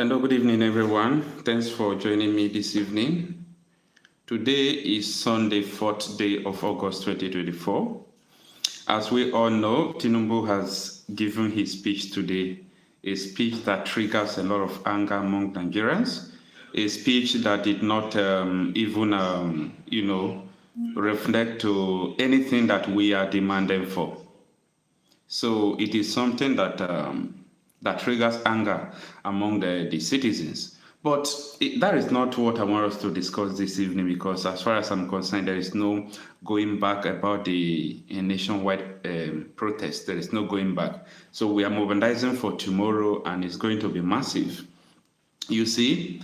Hello, good evening, everyone. Thanks for joining me this evening. Today is Sunday, 4th day of August 2024. As we all know, Tinubu has given his speech today, a speech that triggers a lot of anger among Nigerians, a speech that did not even, reflect to anything that we are demanding for. So it is something that that triggers anger among the citizens. But that is not what I want us to discuss this evening, because as far as I'm concerned, there is no going back about the nationwide protest. There is no going back. So we are mobilizing for tomorrow, and it's going to be massive. You see,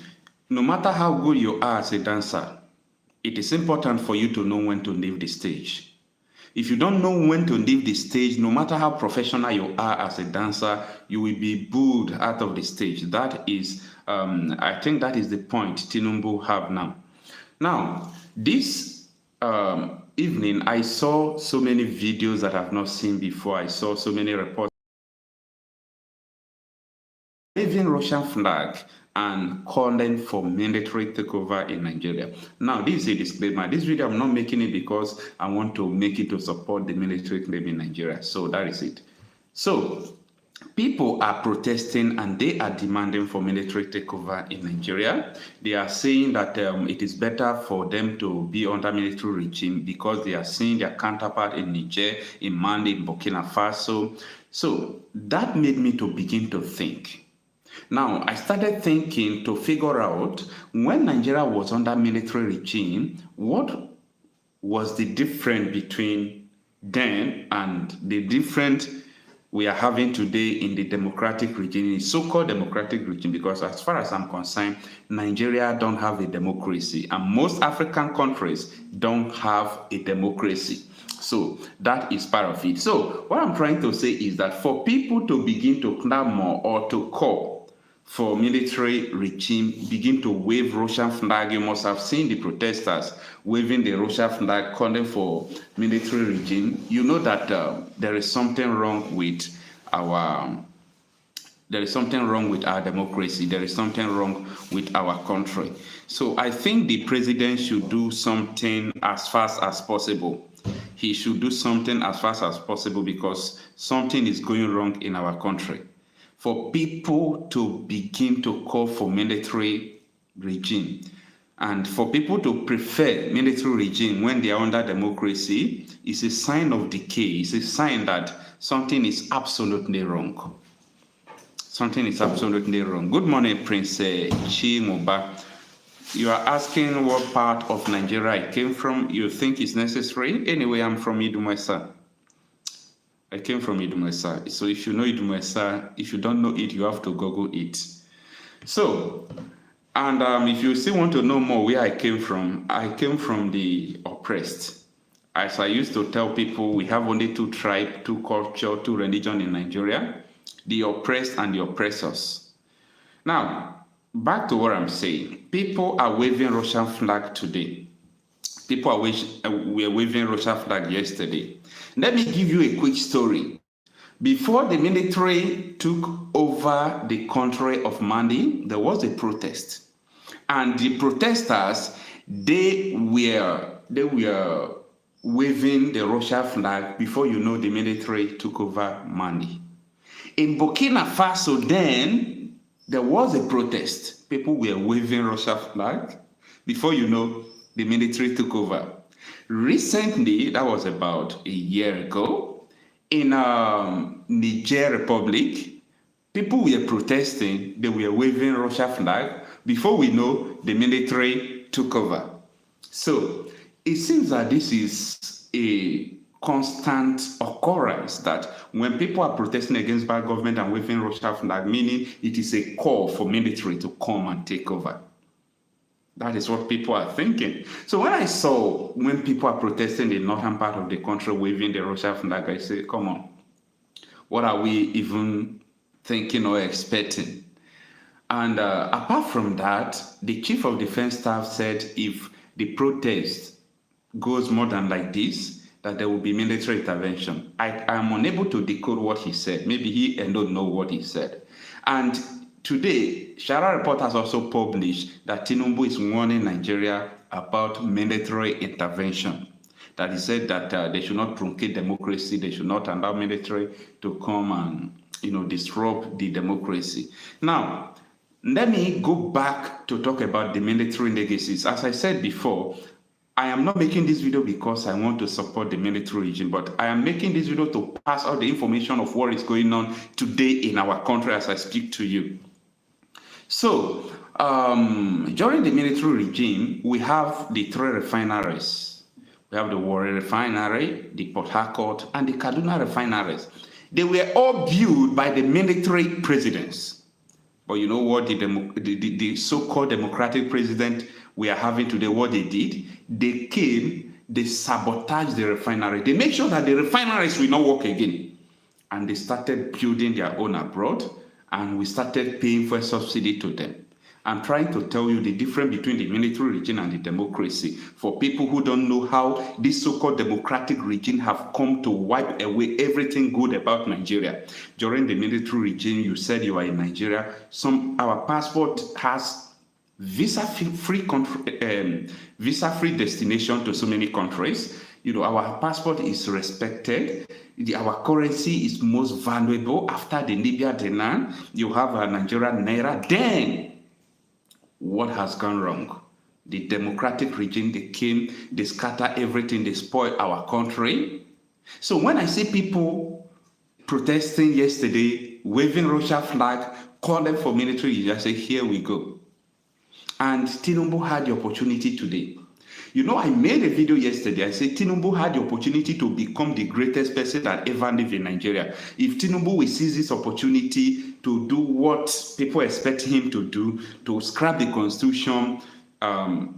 no matter how good you are as a dancer, it is important for you to know when to leave the stage. If you don't know when to leave the stage, no matter how professional you are as a dancer, you will be booed out of the stage. That is, I think that is the point Tinubu have now. Now, this evening, I saw so many videos that I've not seen before. I saw so many reports waving Russian flag and calling for military takeover in Nigeria. Now, this is a disclaimer. This video, I'm not making it because I want to make it to support the military claim in Nigeria. So that is it. So people are protesting and they are demanding for military takeover in Nigeria. They are saying that it is better for them to be under military regime because they are seeing their counterpart in Niger, in Mali, in Burkina Faso. So that made me to begin to think. Now, I started thinking to figure out, when Nigeria was under military regime, what was the difference between then and the difference we are having today in the democratic regime, in so-called democratic regime, because as far as I'm concerned, Nigeria don't have a democracy, and most African countries don't have a democracy. So that is part of it. So what I'm trying to say is that for people to begin to clamor or to call for military regime, begin to wave Russian flag, you must have seen the protesters waving the Russian flag, calling for military regime. You know that there is something wrong with our democracy. There is something wrong with our country. So I think the president should do something as fast as possible. He should do something as fast as possible, because something is going wrong in our country. For people to begin to call for military regime, and for people to prefer military regime when they are under democracy, is a sign of decay. It's a sign that something is absolutely wrong. Something is absolutely wrong. Good morning, Prince Chimoba. You are asking what part of Nigeria I came from. You think it's necessary? Anyway, I'm from Idumesa. I came from Idumesa. So if you know Idumesa, if you don't know it, you have to Google it. So, and if you still want to know more where I came from the oppressed. As I used to tell people, we have only two tribes, two culture, two religion in Nigeria, the oppressed and the oppressors. Now, back to what I'm saying. People are waving Russian flag today. People were waving Russian flag yesterday. Let me give you a quick story. Before the military took over the country of Mali, there was a protest. And the protesters, they were waving the Russian flag before you know the military took over Mali. In Burkina Faso then, there was a protest. People were waving Russian flag before you know the military took over. Recently, that was about a year ago, in Niger Republic, people were protesting, they were waving Russian flag before we know the military took over. So it seems that this is a constant occurrence, that when people are protesting against bad government and waving Russian flag, meaning it is a call for military to come and take over. That is what people are thinking. So when I saw when people are protesting in the northern part of the country waving the Russian flag, I say, come on, what are we even thinking or expecting? And apart from that, the chief of defense staff said if the protest goes more than like this, that there will be military intervention. I am unable to decode what he said. Maybe he don't know what he said. And Today, Shara Report has also published that Tinubu is warning Nigeria about military intervention. That he said that they should not truncate democracy, they should not allow military to come and disrupt the democracy. Now, let me go back to talk about the military legacies. As I said before, I am not making this video because I want to support the military regime, but I am making this video to pass out the information of what is going on today in our country as I speak to you. So, during the military regime, we have the 3 refineries. We have the Warri refinery, the Port Harcourt, and the Kaduna refineries. They were all built by the military presidents. But you know what the so-called democratic president we are having today, what they did? They came, they sabotaged the refinery. They made sure that the refineries will not work again. And they started building their own abroad, and we started paying for a subsidy to them. I'm trying to tell you the difference between the military regime and the democracy. For people who don't know how this so-called democratic regime have come to wipe away everything good about Nigeria. During the military regime, you said you are in Nigeria. Our passport has visa-free destination to so many countries. Our passport is respected. Our currency is most valuable. After the Libya dinar, you have a Nigerian naira. Then, what has gone wrong? The democratic regime, they came, they scatter everything, they spoil our country. So when I see people protesting yesterday, waving Russia flag, calling for military, I say, here we go. And Tinubu had the opportunity today. I made a video yesterday. I said Tinubu had the opportunity to become the greatest person that ever lived in Nigeria. If Tinubu will seize this opportunity to do what people expect him to do, to scrap the constitution,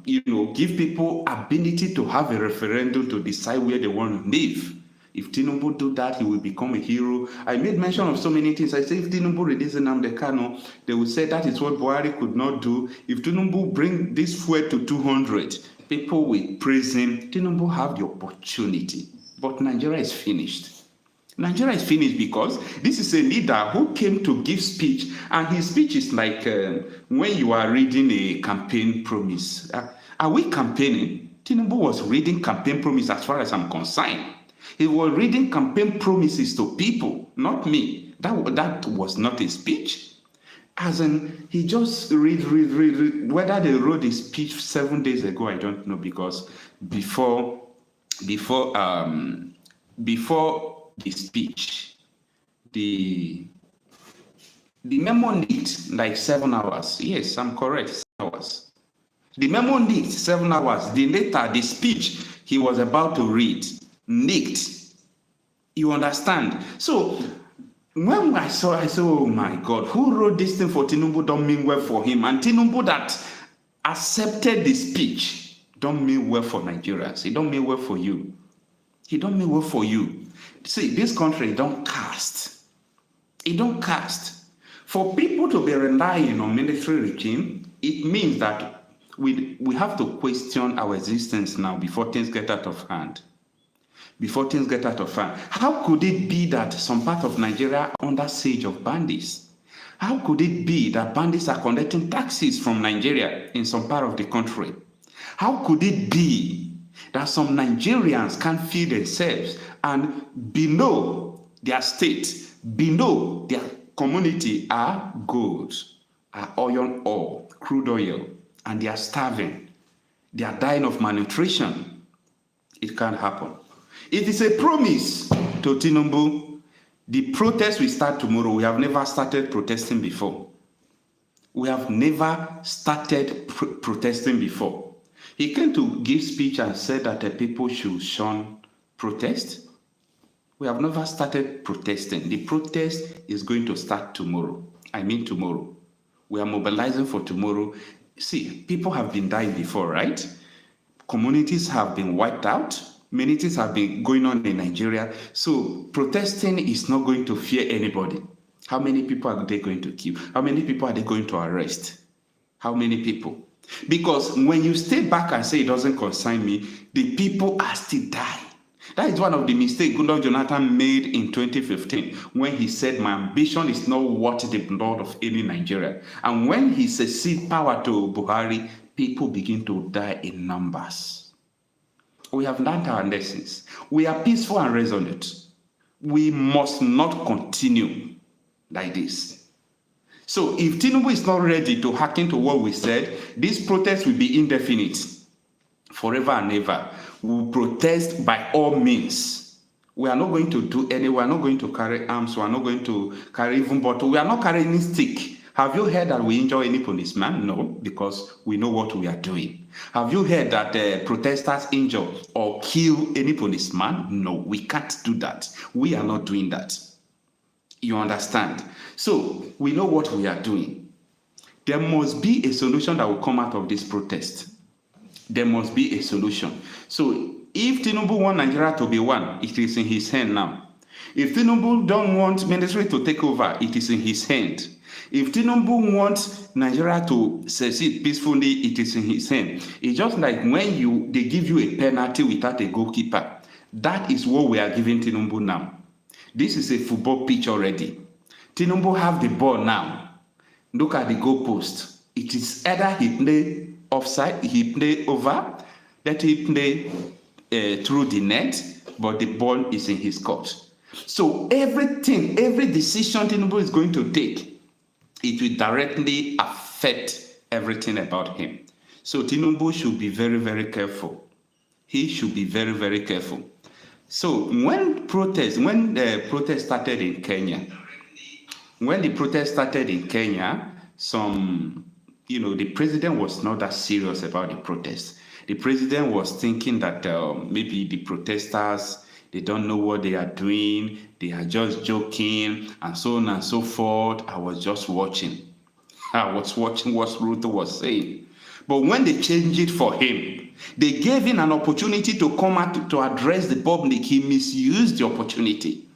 give people ability to have a referendum to decide where they want to live. If Tinubu do that, he will become a hero. I made mention of so many things. I say if Tinubu releases Nnamdi Kano, they will say that is what Buhari could not do. If Tinubu bring this fuel to 200, people will praise him. Tinubu have the opportunity. But Nigeria is finished. Nigeria is finished because this is a leader who came to give speech, and his speech is like when you are reading a campaign promise. Are we campaigning? Tinubu was reading campaign promise as far as I'm concerned. He was reading campaign promises to people, not me. That was not a speech. As in, he just read. Whether they wrote the speech 7 days ago, I don't know, because before the speech, the memo leaked like 7 hours. Yes, I'm correct, 7 hours. The memo leaked 7 hours. The speech he was about to read leaked. You understand? So when I said, oh my God, who wrote this thing for Tinubu don't mean well for him. And Tinubu that accepted the speech don't mean well for Nigerians. It don't mean well for you. It don't mean well for you. See, this country don't cast. It don't cast. For people to be relying on military regime, it means that we have to question our existence now before things get out of hand. Before things get out of hand. How could it be that some part of Nigeria are under siege of bandits? How could it be that bandits are collecting taxes from Nigeria in some part of the country? How could it be that some Nigerians can't feed themselves and below their state, below their community are gold, are iron ore, crude oil, and they are starving. They are dying of malnutrition. It can't happen. It is a promise to Tinubu. The protest will start tomorrow. We have never started protesting before. We have never started protesting before. He came to give speech and said that the people should shun protest. We have never started protesting. The protest is going to start tomorrow. I mean tomorrow. We are mobilizing for tomorrow. See, people have been dying before, right? Communities have been wiped out. Many things have been going on in Nigeria. So protesting is not going to fear anybody. How many people are they going to kill? How many people are they going to arrest? How many people? Because when you stay back and say it doesn't concern me, the people are still dying. That is one of the mistakes Goodluck Jonathan made in 2015 when he said, my ambition is not worth the blood of any Nigerian. And when he ceded power to Buhari, people begin to die in numbers. We have learned our lessons. We are peaceful and resolute. We must not continue like this. So if Tinubu is not ready to hearken to what we said, this protest will be indefinite, forever and ever. We will protest by all means. We are not going to do any, we are not going to carry arms, we are not going to carry even bottle, we are not carrying any stick. Have you heard that we injure any policeman? No, because we know what we are doing. Have you heard that protesters injure or kill any policeman? No, we can't do that. We are not doing that. You understand? So we know what we are doing. There must be a solution that will come out of this protest. There must be a solution. So if Tinubu wants Nigeria to be one, it is in his hand now. If Tinubu don't want military to take over, it is in his hand. If Tinubu wants Nigeria to succeed peacefully, it is in his hand. It's just like when they give you a penalty without a goalkeeper. That is what we are giving Tinubu now. This is a football pitch already. Tinubu have the ball now. Look at the goalpost. It is either he play offside, he play over, that he play through the net, but the ball is in his court. So everything, every decision Tinubu is going to take, it will directly affect everything about him. So Tinubu should be very, very careful. He should be very, very careful. So when the protest started in Kenya, the president was not that serious about the protest. The president was thinking that maybe the protesters, they don't know what they are doing, they are just joking, and so on and so forth. I was just watching. I was watching what Ruto was saying. But when they changed it for him, they gave him an opportunity to come out to address the public. He misused the opportunity.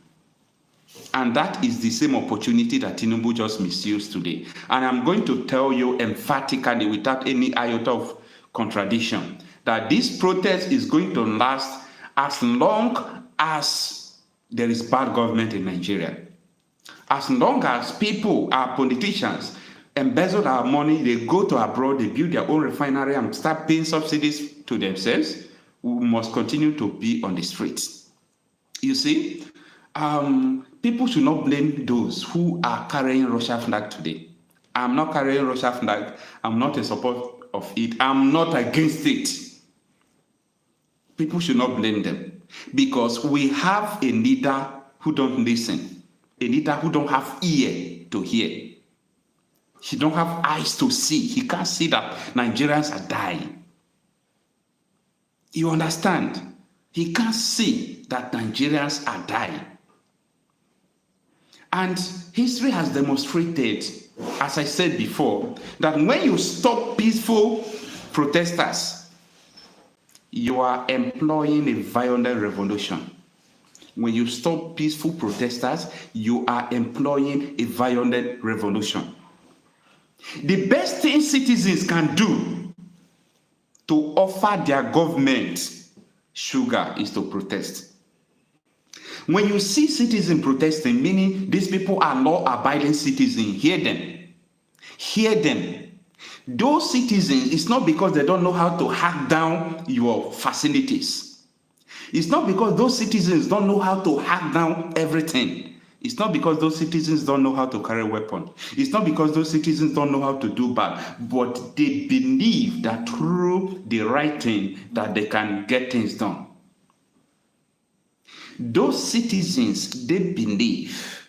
And that is the same opportunity that Tinubu just misused today. And I'm going to tell you emphatically, without any iota of contradiction, that this protest is going to last as long as there is bad government in Nigeria. As long as people, our politicians, embezzle our money, they go to abroad, they build their own refinery and start paying subsidies to themselves, we must continue to be on the streets. You see, people should not blame those who are carrying Russia flag today. I'm not carrying Russia flag. I'm not in support of it. I'm not against it. People should not blame them because we have a leader who don't listen, a leader who don't have ear to hear. He don't have eyes to see. He can't see that Nigerians are dying. You understand? He can't see that Nigerians are dying. And history has demonstrated, as I said before, that when you stop peaceful protesters, you are employing a violent revolution. When you stop peaceful protesters, you are employing a violent revolution. The best thing citizens can do to offer their government sugar is to protest. When you see citizens protesting, meaning these people are law-abiding citizens, hear them. Hear them. Those citizens, it's not because they don't know how to hack down your facilities. It's not because those citizens don't know how to hack down everything. It's not because those citizens don't know how to carry weapons. It's not because those citizens don't know how to do bad, but they believe that through the right thing that they can get things done. Those citizens, they believe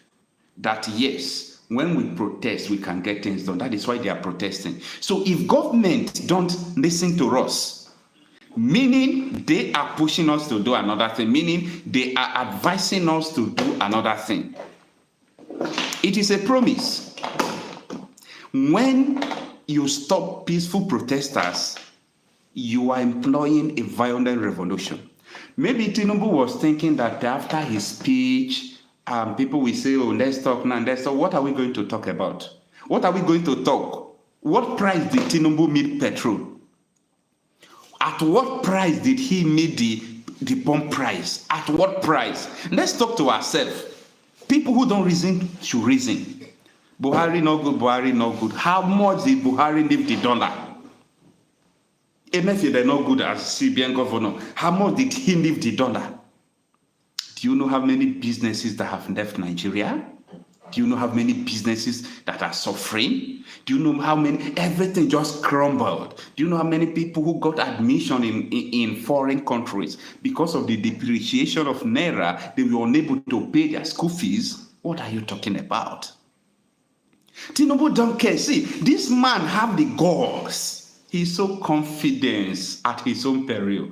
that yes, when we protest, we can get things done. That is why they are protesting. So if government don't listen to us, meaning they are pushing us to do another thing, meaning they are advising us to do another thing. It is a promise. When you stop peaceful protesters, you are employing a violent revolution. Maybe Tinubu was thinking that after his speech, people will say, oh, let's talk now, let's talk. What are we going to talk about? What are we going to talk? What price did Tinubu meet petrol? At what price did he meet the bomb price. At what price? Let's talk to ourselves. People who don't reason should reason. Buhari no good, Buhari no good. How much did Buhari leave the dollar? Even if they're not good as CBN governor, how much did he leave the dollar? Do you know how many businesses that have left Nigeria? Do you know how many businesses that are suffering? Do you know how many, everything just crumbled? Do you know how many people who got admission in foreign countries because of the depreciation of Naira, they were unable to pay their school fees? What are you talking about? Tinubu don't care. See, this man have the guts. He's so confident at his own peril.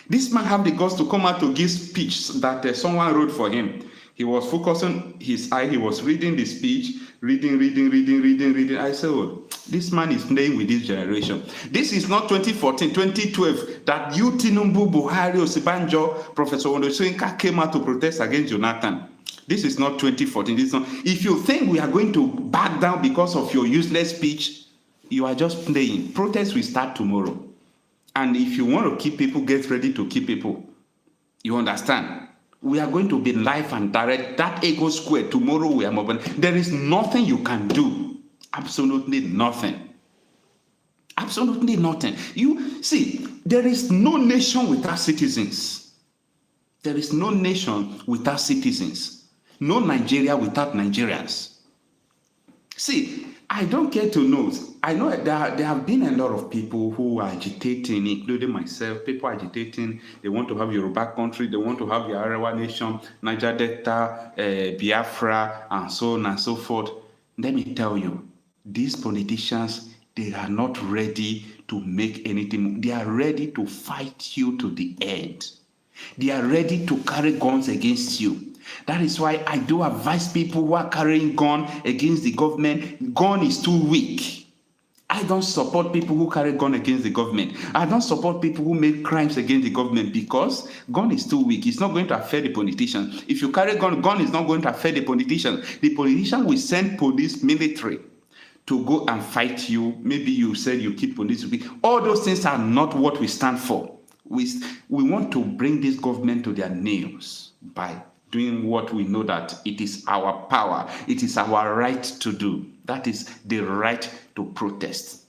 This man have the guts to come out to give speech that someone wrote for him. He was focusing his eye. He was reading the speech, reading. I said, oh, this man is playing with this generation. This is not 2014, 2012 that you, Tinubu, Buhari, Osibanjo, Professor Ondosoyinka came out to protest against Jonathan. This is not 2014. This is not. If you think we are going to back down because of your useless speech, you are just playing. Protest will start tomorrow. And if you want to keep people, get ready to keep people. You understand? We are going to be live and direct. That Ego Square, tomorrow we are moving. There is nothing you can do. Absolutely nothing. Absolutely nothing. You see, there is no nation without citizens. There is no nation without citizens. No Nigeria without Nigerians. See, I don't care to know. I know there have been a lot of people who are agitating, including myself. People agitating. They want to have Yoruba country. They want to have the Arewa nation, Niger Delta, Biafra, and so on and so forth. Let me tell you, these politicians, they are not ready to make anything. They are ready to fight you to the end. They are ready to carry guns against you. That is why I do advise people who are carrying gun against the government. Gun is too weak. I don't support people who carry gun against the government. I don't support people who make crimes against the government because gun is too weak. It's not going to affect the politicians. If you carry gun is not going to affect the politicians. The politician will send police, military to go and fight you. Maybe you said you keep police. All those things are not what we stand for. We want to bring this government to their knees by doing what we know that it is our power, it is our right to do. That is the right to protest.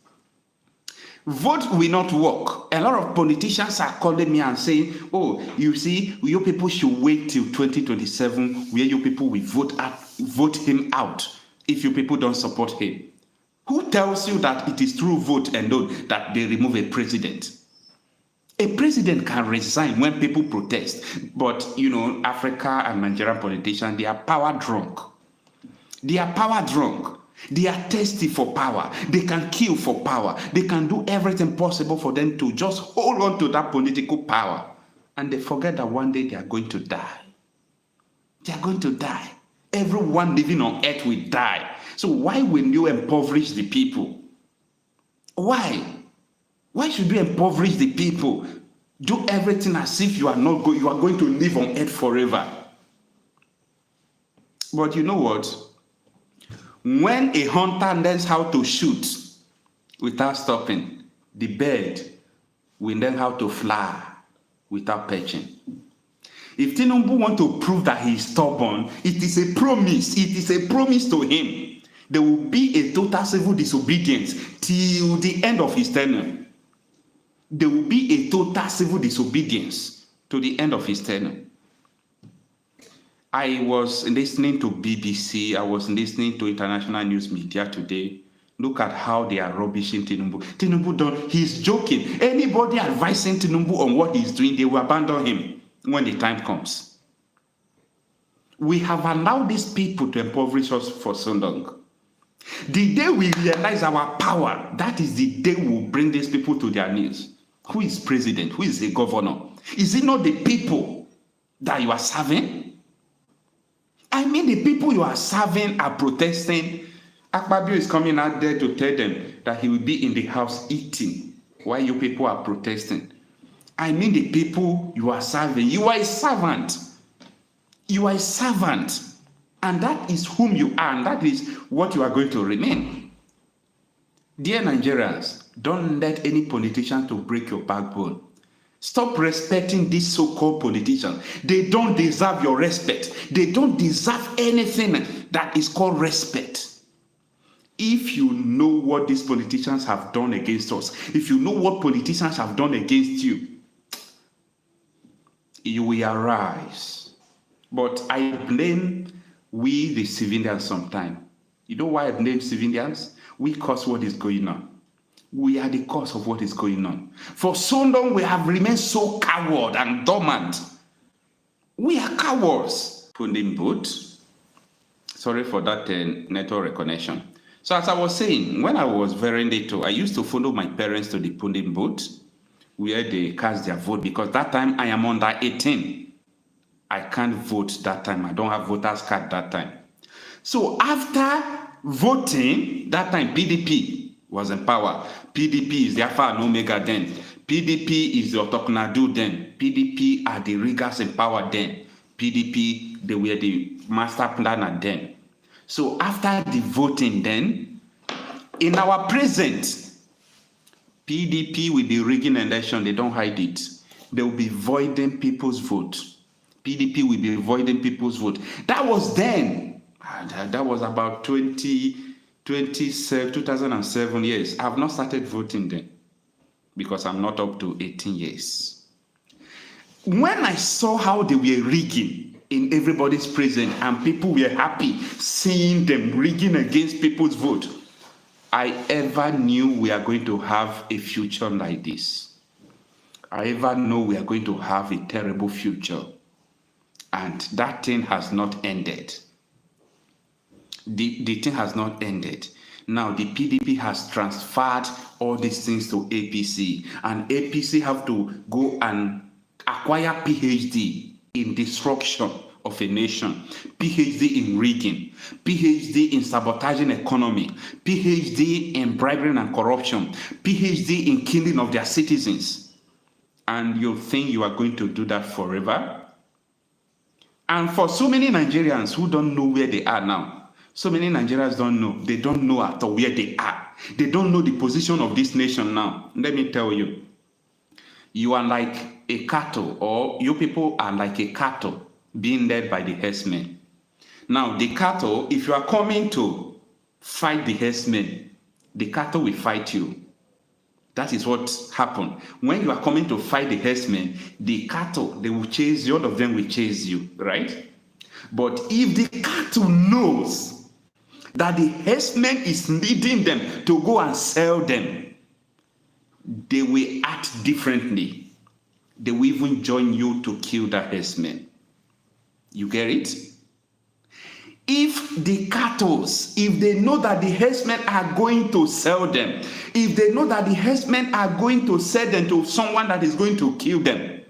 Vote will not work. A lot of politicians are calling me and saying, oh, you see, you people should wait till 2027 where you people will vote him out if you people don't support him. Who tells you that it is through vote alone that they remove a president? A president can resign when people protest, but you know, Africa and Nigerian politicians, they are power drunk. They are power drunk. They are thirsty for power. They can kill for power. They can do everything possible for them to just hold on to that political power. And they forget that one day they are going to die. They are going to die. Everyone living on earth will die. So why will you impoverish the people? Why? Why should you impoverish the people? Do everything as if you are going to live on earth forever. But you know what? When a hunter learns how to shoot without stopping, the bird will learn how to fly without perching. If Tinubu wants to prove that he is stubborn, it is a promise. It is a promise to him. There will be a total civil disobedience till the end of his tenure. There will be a total civil disobedience to the end of his tenure. I was listening to BBC. I was listening to international news media today. Look at how they are rubbishing Tinubu. Tinubu he's joking. Anybody advising Tinubu on what he's doing, they will abandon him when the time comes. We have allowed these people to impoverish us for so long. The day we realize our power, that is the day we will bring these people to their knees. Who is president? Who is the governor? Is it not the people that you are serving? I mean, the people you are serving are protesting. Akpabio is coming out there to tell them that he will be in the house eating while you people are protesting. I mean, the people you are serving. You are a servant. You are a servant. And that is whom you are, and that is what you are going to remain. Dear Nigerians, don't let any politician to break your backbone. Stop respecting these so-called politicians. They don't deserve your respect. They don't deserve anything that is called respect. If you know what these politicians have done against us, if you know what politicians have done against you, you will arise. But I blame we, the civilians, sometimes. You know why I blame civilians? We cause what is going on. We are the cause of what is going on. For so long, we have remained so coward and dormant. We are cowards. Punding boot. Sorry for that network reconnection. So as I was saying, when I was very little, I used to follow my parents to the polling booth where they cast their vote, because that time I am under 18. I can't vote that time. I don't have voter's card that time. So after voting, that time PDP was in power. PDP is the Alpha and Omega then. PDP is the Otoknadu then. PDP are the riggers in power then. PDP, they were the master planner then. So after the voting then, in our present, PDP will be rigging election. They don't hide it. They will be voiding people's vote. PDP will be voiding people's vote. That was then. That was about 2007 years. I have not started voting then because I'm not up to 18 years. When I saw how they were rigging in everybody's presence and people were happy seeing them rigging against people's vote, I ever knew we are going to have a future like this. I ever know we are going to have a terrible future. And that thing has not ended. The thing has not ended. Now the PDP has transferred all these things to APC, and APC have to go and acquire PhD in destruction of a nation, PhD in rigging, PhD in sabotaging economy, PhD in bribery and corruption, PhD in killing of their citizens. And you think you are going to do that forever? And for so many Nigerians who don't know where they are now, so many Nigerians don't know. They don't know at all where they are. They don't know the position of this nation now. Let me tell you. You are like a cattle, or you people are like a cattle being led by the herdsmen. Now, the cattle, if you are coming to fight the herdsmen, the cattle will fight you. That is what happened. When you are coming to fight the herdsmen, the cattle, they will chase you, all of them will chase you, right? But if the cattle knows that the herdsman is leading them to go and sell them, they will act differently. They will even join you to kill the herdsman. You get it? If the cattle, if they know that the herdsmen are going to sell them, if they know that the herdsmen are going to sell them to someone that is going to kill them,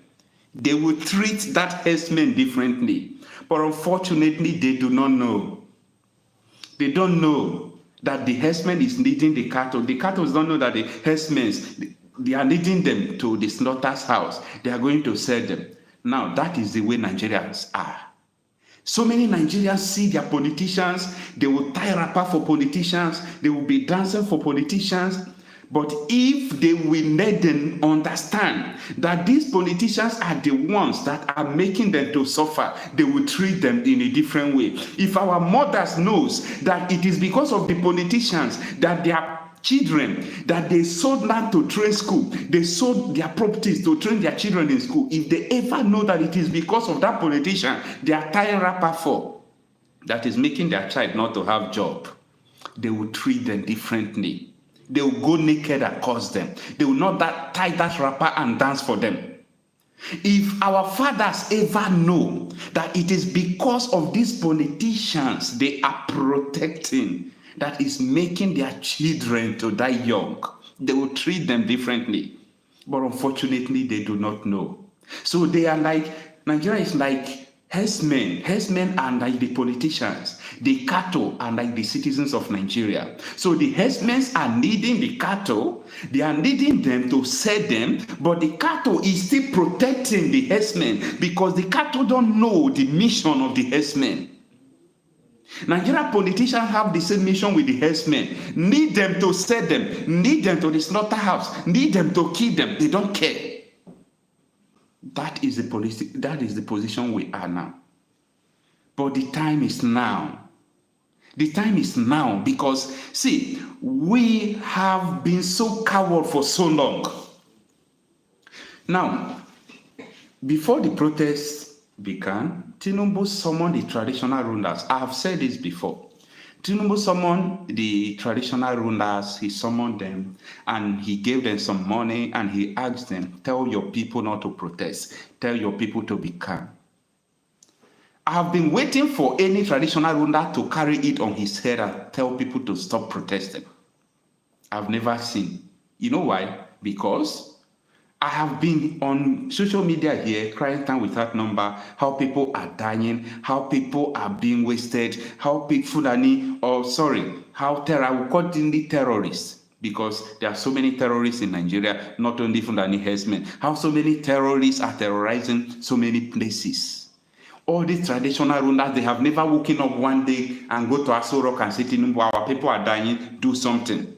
they will treat that herdsman differently. But unfortunately, they do not know. They don't know that the herdsman is leading the cattle. The cattle don't know that the herdsmen, they are leading them to the slaughter's house. They are going to sell them. Now, that is the way Nigerians are. So many Nigerians see their politicians. They will tie wrapper for politicians. They will be dancing for politicians. But if they will let them understand that these politicians are the ones that are making them to suffer, they will treat them in a different way. If our mothers knows that it is because of the politicians that their children, that they sold land to train school, they sold their properties to train their children in school, if they ever know that it is because of that politician they are tying wrapper for, that is making their child not to have job, they will treat them differently. They will go naked and curse them. They will not tie that wrapper and dance for them. If our fathers ever know that it is because of these politicians they are protecting that is making their children to die young, they will treat them differently. But unfortunately, they do not know. So they are like, Nigeria is like herdsmen. Herdsmen are like the politicians. The cattle are like the citizens of Nigeria. So the herdsmen are leading the cattle. They are leading them to sell them, but the cattle is still protecting the herdsmen because the cattle don't know the mission of the herdsmen. Nigerian politicians have the same mission with the herdsmen. Need them to sell them, need them to the slaughterhouse, need them to kill them. They don't care. That is the position we are now. But the time is now. The time is now because, see, we have been so coward for so long. Now, before the protests began, Tinubu summoned the traditional rulers. I have said this before. Tinubu summoned the traditional rulers, he summoned them, and he gave them some money, and he asked them, tell your people not to protest. Tell your people to be calm. I have been waiting for any traditional ruler to carry it on his head and tell people to stop protesting. I've never seen. You know why? Because I have been on social media here crying time without number, how people are dying, how people are being wasted, how how we call them the terrorists, because there are so many terrorists in Nigeria, not only Fulani herdsmen, how so many terrorists are terrorizing so many places. All these traditional rulers, they have never woken up one day and go to Aso Rock and say, Tinubu, our people are dying, do something.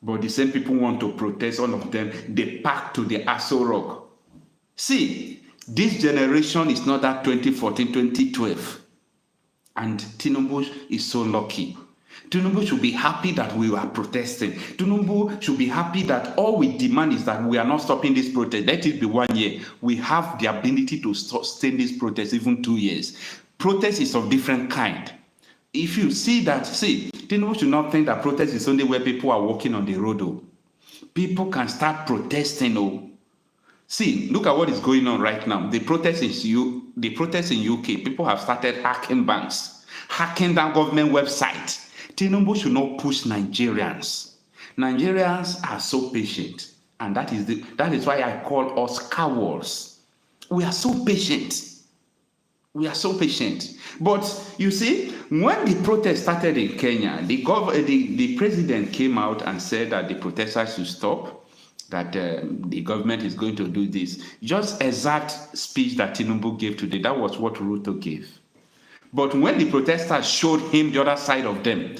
But the same people want to protest, all of them, they pack to the Aso Rock. See, this generation is not that 2014, 2012. And Tinubu is so lucky. Tinubu should be happy that we are protesting. Tinubu should be happy that all we demand is that we are not stopping this protest. Let it be 1 year. We have the ability to sustain this protest even 2 years. Protest is of different kind. If you see that, Tinubu should not think that protest is only where people are walking on the road. Oh. People can start protesting. Oh. See, look at what is going on right now. The protest in UK, people have started hacking banks, hacking down government websites. Tinubu should not push Nigerians. Nigerians are so patient, and that is why I call us cowards. We are so patient. We are so patient. But you see, when the protest started in Kenya, the president came out and said that the protesters should stop, that the government is going to do this. Just exact speech that Tinubu gave today, that was what Ruto gave. But when the protesters showed him the other side of them,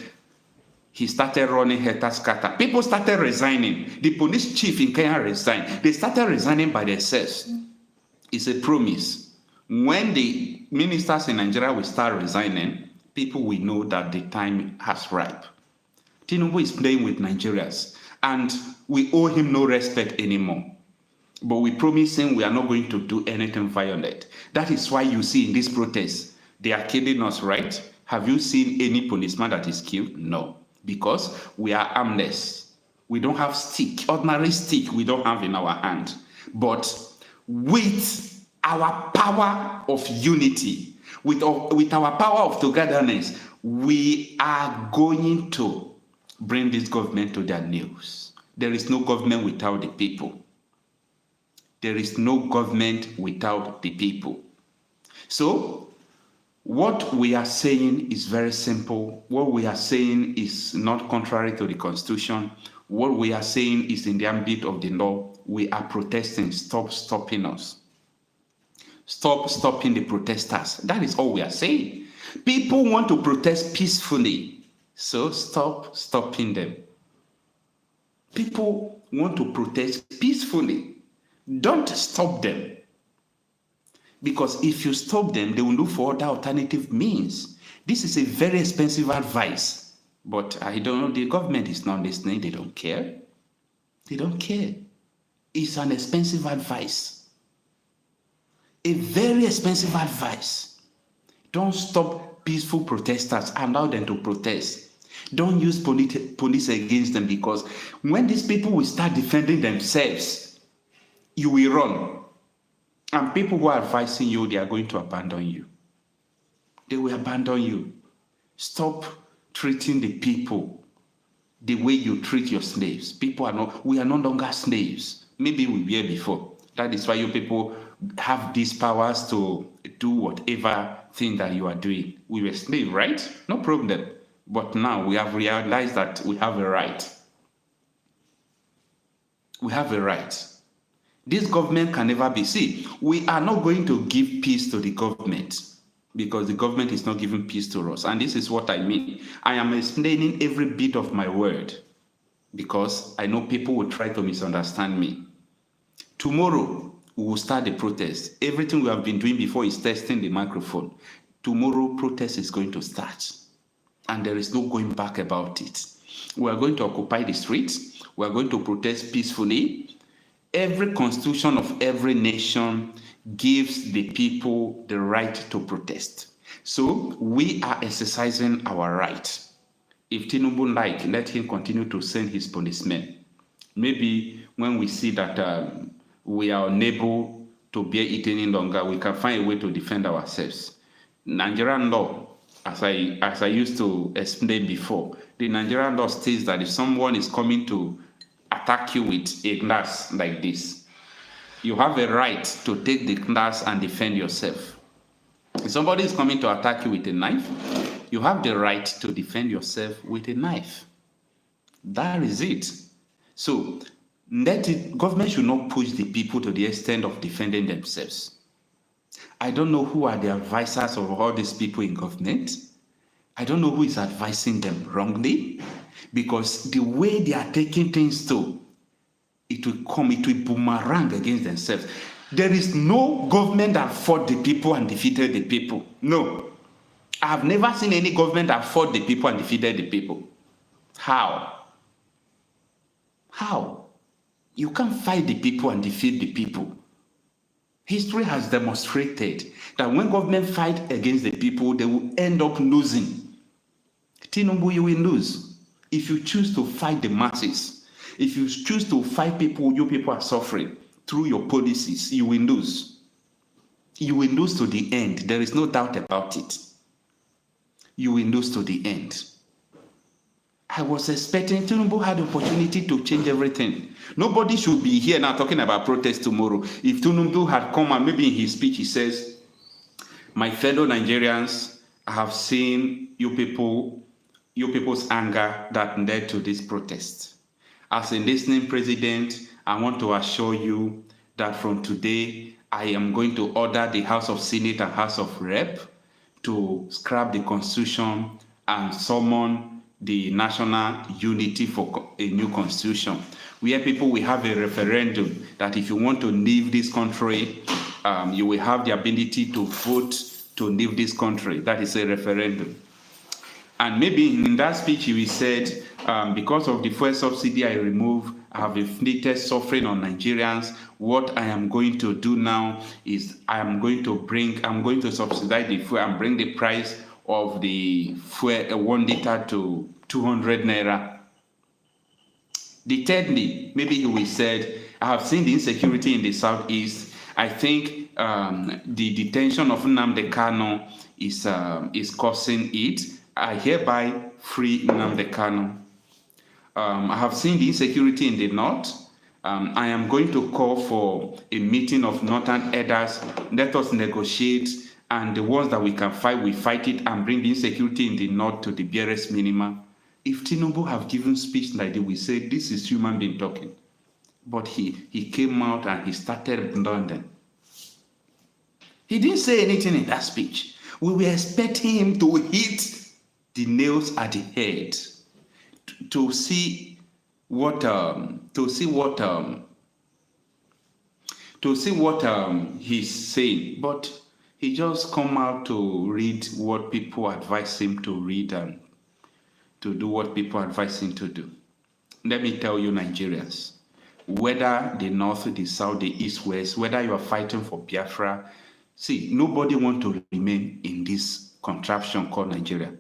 he started running helter-skelter. People started resigning. The police chief in Kenya resigned. They started resigning by themselves. It's a promise. When the ministers in Nigeria will start resigning, people will know that the time has ripe. Tinubu is playing with Nigerians, and we owe him no respect anymore. But we promise him we are not going to do anything violent. That is why you see in this protest, they are killing us, right? Have you seen any policeman that is killed? No, because we are armless. We don't have stick, ordinary stick we don't have in our hand. But with our power of unity, with our power of togetherness, we are going to bring this government to their knees. There is no government without the people. There is no government without the people. So, what we are saying is very simple. What we are saying is not contrary to the Constitution. What we are saying is in the ambit of the law. We are protesting. Stop stopping us. Stop stopping the protesters. That is all we are saying. People want to protest peacefully. So stop stopping them. People want to protest peacefully. Don't stop them. Because if you stop them, they will look for other alternative means. This is a very expensive advice. But I don't know, the government is not listening. They don't care. They don't care. It's an expensive advice. A very expensive advice. Don't stop peaceful protesters. Allow them to protest. Don't use police against them, because when these people will start defending themselves, you will run. And people who are advising you, they are going to abandon you. They will abandon you. Stop treating the people the way you treat your slaves. We are no longer slaves. Maybe we were before. That is why you people have these powers to do whatever thing that you are doing. We were slaves, right? No problem. But now we have realized that we have a right. We have a right. This government can never be. See, we are not going to give peace to the government, because the government is not giving peace to us. And this is what I mean. I am explaining every bit of my word, because I know people will try to misunderstand me. Tomorrow, we will start the protest. Everything we have been doing before is testing the microphone. Tomorrow, protest is going to start. And there is no going back about it. We are going to occupy the streets. We are going to protest peacefully. Every constitution of every nation gives the people the right to protest. So we are exercising our right. If Tinubu like, let him continue to send his policemen. Maybe when we see that we are unable to bear it any longer, we can find a way to defend ourselves. Nigerian law, as I used to explain before, the Nigerian law states that if someone is coming to attack you with a glass like this, you have a right to take the glass and defend yourself. If somebody is coming to attack you with a knife, you have the right to defend yourself with a knife. That is it. So government should not push the people to the extent of defending themselves. I don't know who are the advisors of all these people in government. I don't know who is advising them wrongly, because the way they are taking things to, it will boomerang against themselves. There is no government that fought the people and defeated the people. No. I have never seen any government that fought the people and defeated the people. How? How? You can't fight the people and defeat the people. History has demonstrated that when government fight against the people, they will end up losing. Tinubu, you will lose. If you choose to fight the masses, if you choose to fight people, you people are suffering through your policies, you will lose. You will lose to the end. There is no doubt about it. You will lose to the end. I was expecting Tinubu had the opportunity to change everything. Nobody should be here now talking about protest tomorrow. If Tinubu had come and maybe in his speech he says, my fellow Nigerians, I have seen you people's anger that led to this protest. As a listening president, I want to assure you that from today, I am going to order the House of Senate and House of Rep to scrap the Constitution and summon the national unity for a new constitution, where people will have a referendum that if you want to leave this country, you will have the ability to vote to leave this country. That is a referendum. And maybe in that speech he said, because of the fuel subsidy I remove, I have inflicted suffering on Nigerians. What I am going to do now is I'm going to subsidize the fuel and bring the price of the fuel 1 liter to 200 naira. Thirdly, maybe he will said, I have seen the insecurity in the southeast. I think the detention of Nnamdi Kano is causing it. I hereby free Nnamdi Kano. I have seen the insecurity in the north. I am going to call for a meeting of northern elders. Let us negotiate, and the ones that we can fight, we fight it and bring the insecurity in the north to the barest minimum. If Tinubu have given speech like that, we say this is human being talking. But he came out and he started London. He didn't say anything in that speech. We were expecting him to hit the nails at the head, to see what he's saying, but he just come out to read what people advise him to read and to do what people advise him to do. Let me tell you, Nigerians, whether the north, the south, the east, west, whether you are fighting for Biafra, see, nobody wants to remain in this contraption called Nigeria.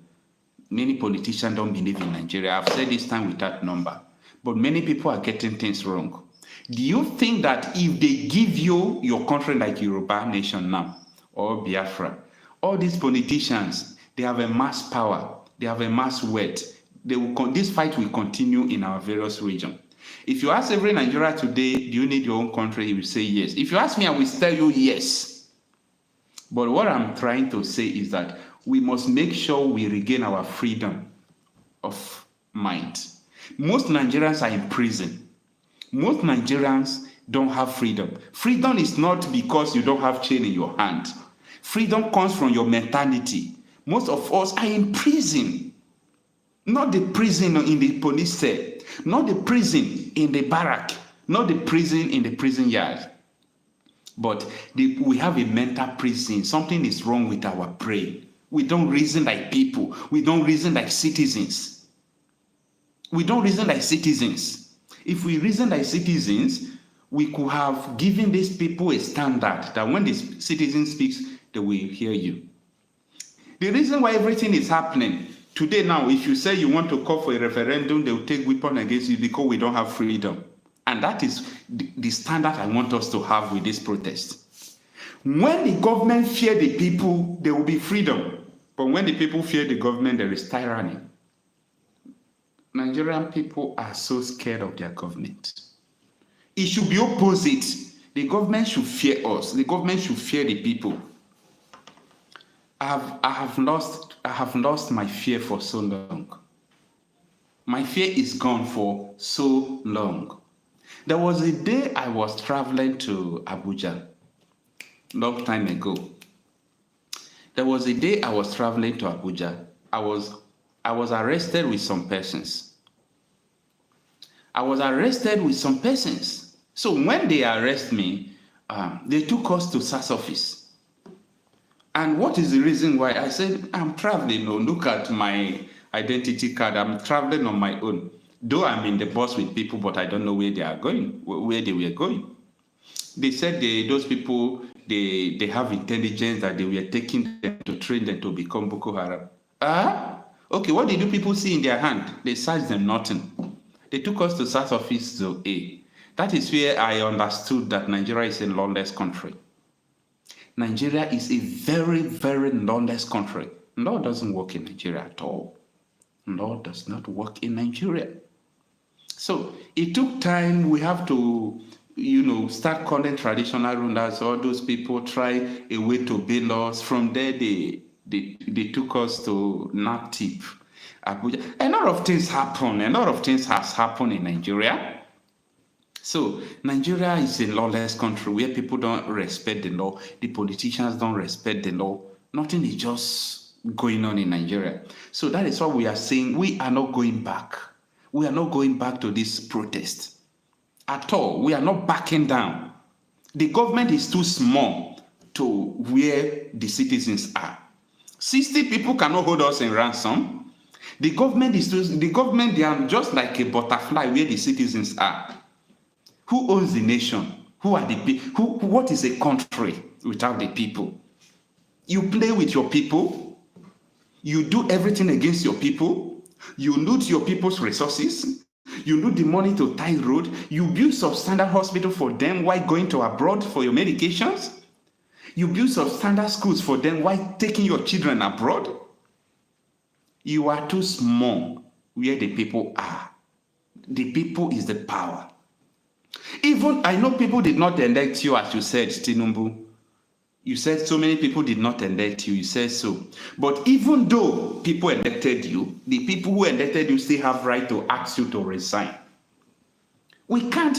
Many politicians don't believe in Nigeria. I've said this time without number. But many people are getting things wrong. Do you think that if they give you your country like Yoruba nation now, or Biafra, all these politicians, they have a mass power, they have a mass weight, this fight will continue in our various regions. If you ask every Nigerian today, do you need your own country? He will say yes. If you ask me, I will tell you yes. But what I'm trying to say is that we must make sure we regain our freedom of mind. Most Nigerians are in prison. Most Nigerians don't have freedom. Freedom is not because you don't have chain in your hand. Freedom comes from your mentality. Most of us are in prison. Not the prison in the police cell, not the prison in the barrack, not the prison in the prison yard. But we have a mental prison. Something is wrong with our brain. We don't reason like people. We don't reason like citizens. We don't reason like citizens. If we reason like citizens, we could have given these people a standard that when the citizen speaks, they will hear you. The reason why everything is happening today now, if you say you want to call for a referendum, they will take weapons against you because we don't have freedom. And that is the standard I want us to have with this protest. When the government fear the people, there will be freedom. But when the people fear the government, there is tyranny. Nigerian people are so scared of their government. It should be opposite. The government should fear us. The government should fear the people. I have lost my fear for so long. My fear is gone for so long. There was a day I was traveling to Abuja, long time ago. There was a day I was traveling to Abuja. I was arrested with some persons. So when they arrest me, they took us to SAS office. And what is the reason why? I said, I'm traveling. Oh, look at my identity card. I'm traveling on my own. Though I'm in the bus with people, but I don't know where they are going, where they were going. They said those people, they have intelligence that they were taking them to train them to become Boko Haram. Okay, what did you people see in their hand? They searched them, nothing. They took us to SAS office Zone A. That is where I understood that Nigeria is a lawless country. Nigeria is a very, very lawless country. Law doesn't work in Nigeria at all. Law does not work in Nigeria. So it took time. We have to, start calling traditional rulers. All those people try a way to bail us. From there, they took us to Nnamdi, Abuja. A lot of things happen. A lot of things has happened in Nigeria. So Nigeria is a lawless country where people don't respect the law. The politicians don't respect the law. Nothing is just going on in Nigeria. So that is what we are saying. We are not going back. We are not going back to this protest at all. We are not backing down. The government is too small to where the citizens are. 60 people cannot hold us in ransom. The government, they are just like a butterfly where the citizens are. Who owns the nation? Who are the people? What is a country without the people? You play with your people. You do everything against your people. You loot your people's resources. You loot the money to tie road. You build substandard hospital for them while going to abroad for your medications. You build substandard schools for them while taking your children abroad. You are too small where the people are. The people is the power. Even, I know people did not elect you as you said, Tinubu. You said so many people did not elect you. You said so. But even though people elected you, the people who elected you still have right to ask you to resign. We can't